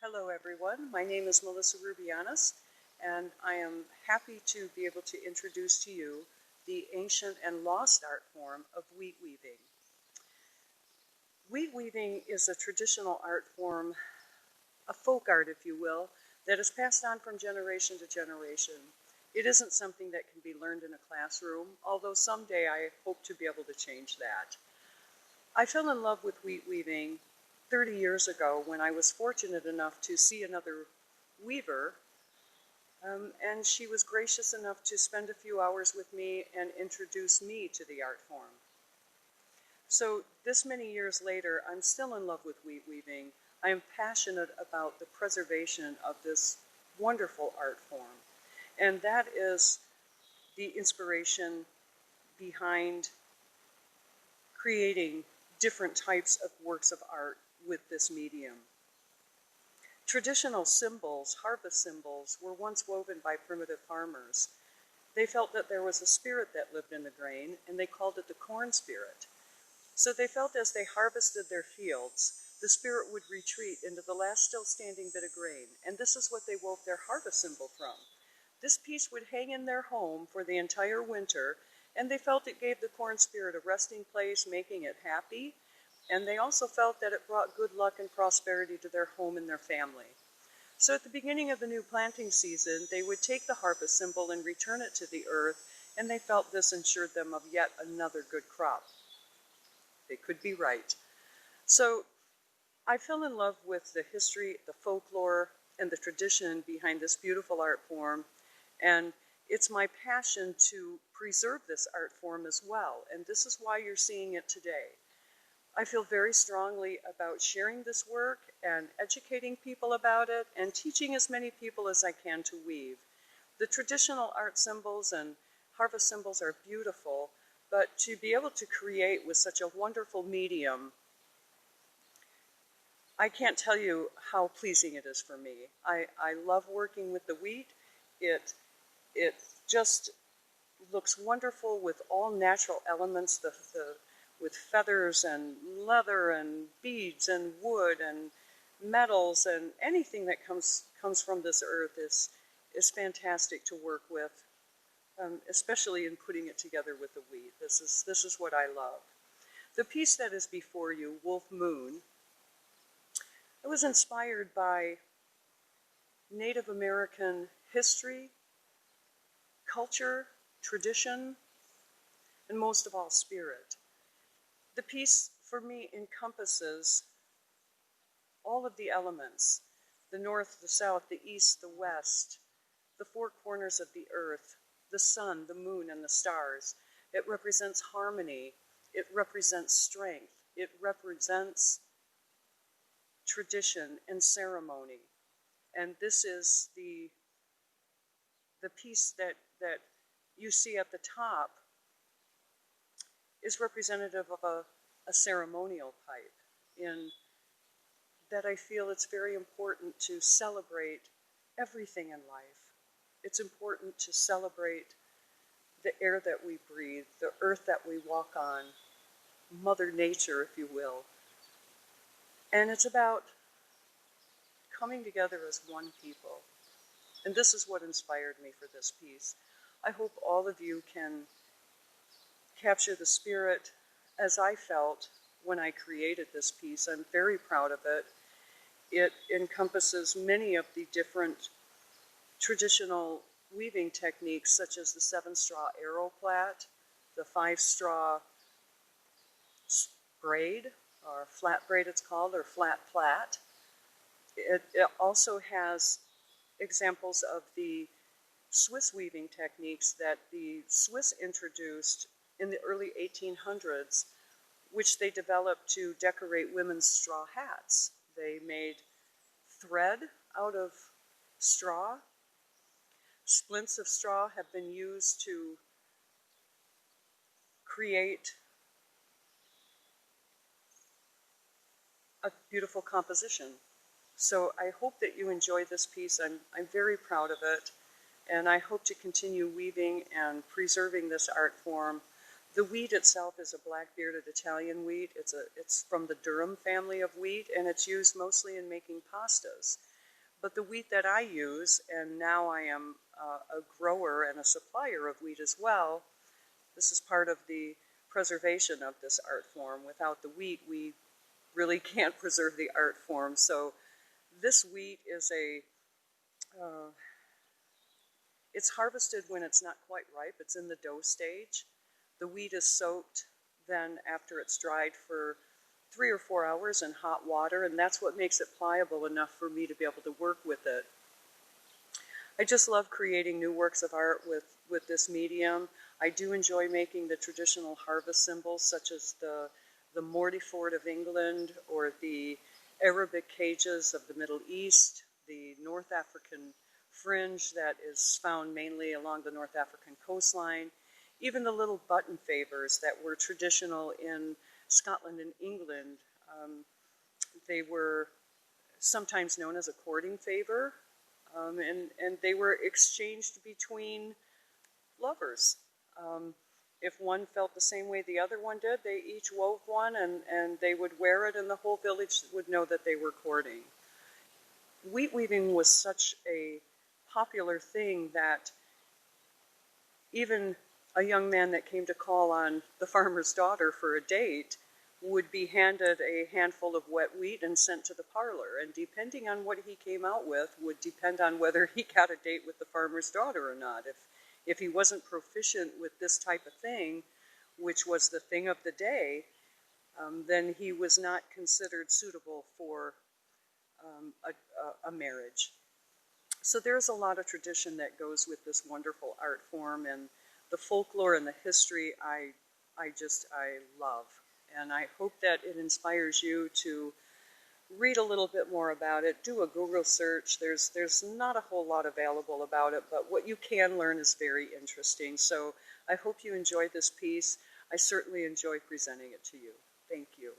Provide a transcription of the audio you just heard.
Hello everyone, my name is Melissa Rubianis and I am happy to be able to introduce to you the ancient and lost art form of wheat weaving. Wheat weaving is a traditional art form, a folk art if you will, that is passed on from generation to generation. It isn't something that can be learned in a classroom, although someday I hope to be able to change that. I fell in love with wheat weaving 30 years ago when I was fortunate enough to see another weaver, and she was gracious enough to spend a few hours with me and introduce me to the art form. So this many years later, I'm still in love with wheat weaving. I am passionate about the preservation of this wonderful art form, and that is the inspiration behind creating different types of works of art with this medium. Traditional symbols, harvest symbols, were once woven by primitive farmers. They felt that there was a spirit that lived in the grain, and they called it the corn spirit. So they felt as they harvested their fields, the spirit would retreat into the last still standing bit of grain, and this is what they wove their harvest symbol from. This piece would hang in their home for the entire winter, and they felt it gave the corn spirit a resting place, making it happy. And they also felt that it brought good luck and prosperity to their home and their family. So at the beginning of the new planting season, they would take the harvest symbol and return it to the earth, and they felt this ensured them of yet another good crop. They could be right. So I fell in love with the history, the folklore, and the tradition behind this beautiful art form, and it's my passion to preserve this art form as well, and this is why you're seeing it today. I feel very strongly about sharing this work and educating people about it and teaching as many people as I can to weave. The traditional art symbols and harvest symbols are beautiful, but to be able to create with such a wonderful medium, I can't tell you how pleasing it is for me. I love working with the wheat. It just looks wonderful with all natural elements, with feathers and leather and beads and wood and metals, and anything that comes from this earth is fantastic to work with, especially in putting it together with the wheat. This is what I love. The piece that is before you, Wolf Moon, it was inspired by Native American history, culture, tradition, and most of all, spirit. The piece, for me, encompasses all of the elements: the north, the south, the east, the west, the four corners of the earth, the sun, the moon, and the stars. It represents harmony. It represents strength. It represents tradition and ceremony. And this is the piece that you see at the top is representative of a ceremonial type, in that I feel it's very important to celebrate everything in life. It's important to celebrate the air that we breathe, the earth that we walk on, Mother Nature, if you will. And it's about coming together as one people. And this is what inspired me for this piece. I hope all of you can capture the spirit as I felt when I created this piece. I'm very proud of it. It encompasses many of the different traditional weaving techniques, such as the 7-straw arrow plait, the 5-straw braid, or flat braid it's called, or flat plait. It also has examples of the Swiss weaving techniques that the Swiss introduced in the early 1800s, which they developed to decorate women's straw hats. They made thread out of straw. Splints of straw have been used to create a beautiful composition. So I hope that you enjoy this piece. I'm very proud of it, and I hope to continue weaving and preserving this art form. The wheat itself is a black-bearded Italian wheat. It's from the durum family of wheat, and it's used mostly in making pastas. But the wheat that I use, and now I am a grower and a supplier of wheat as well, this is part of the preservation of this art form. Without the wheat, we really can't preserve the art form. So this wheat is it's harvested when it's not quite ripe. It's in the dough stage. The wheat is soaked then after it's dried for 3 or 4 hours in hot water, and that's what makes it pliable enough for me to be able to work with it. I just love creating new works of art with this medium. I do enjoy making the traditional harvest symbols, such as the Mordyford of England, or the Arabic cages of the Middle East, the North African fringe that is found mainly along the North African coastline, even the little button favors that were traditional in Scotland and England. They were sometimes known as a courting favor, and they were exchanged between lovers. If one felt the same way the other one did, they each wove one, and they would wear it, and the whole village would know that they were courting. Wheat weaving was such a popular thing that even a young man that came to call on the farmer's daughter for a date would be handed a handful of wet wheat and sent to the parlor. And depending on what he came out with would depend on whether he got a date with the farmer's daughter or not. If he wasn't proficient with this type of thing, which was the thing of the day, then he was not considered suitable for a marriage. So there's a lot of tradition that goes with this wonderful art form, and the folklore and the history I love. And I hope that it inspires you to read a little bit more about it. Do a Google search. There's not a whole lot available about it, but what you can learn is very interesting. So I hope you enjoyed this piece. I certainly enjoy presenting it to you. Thank you.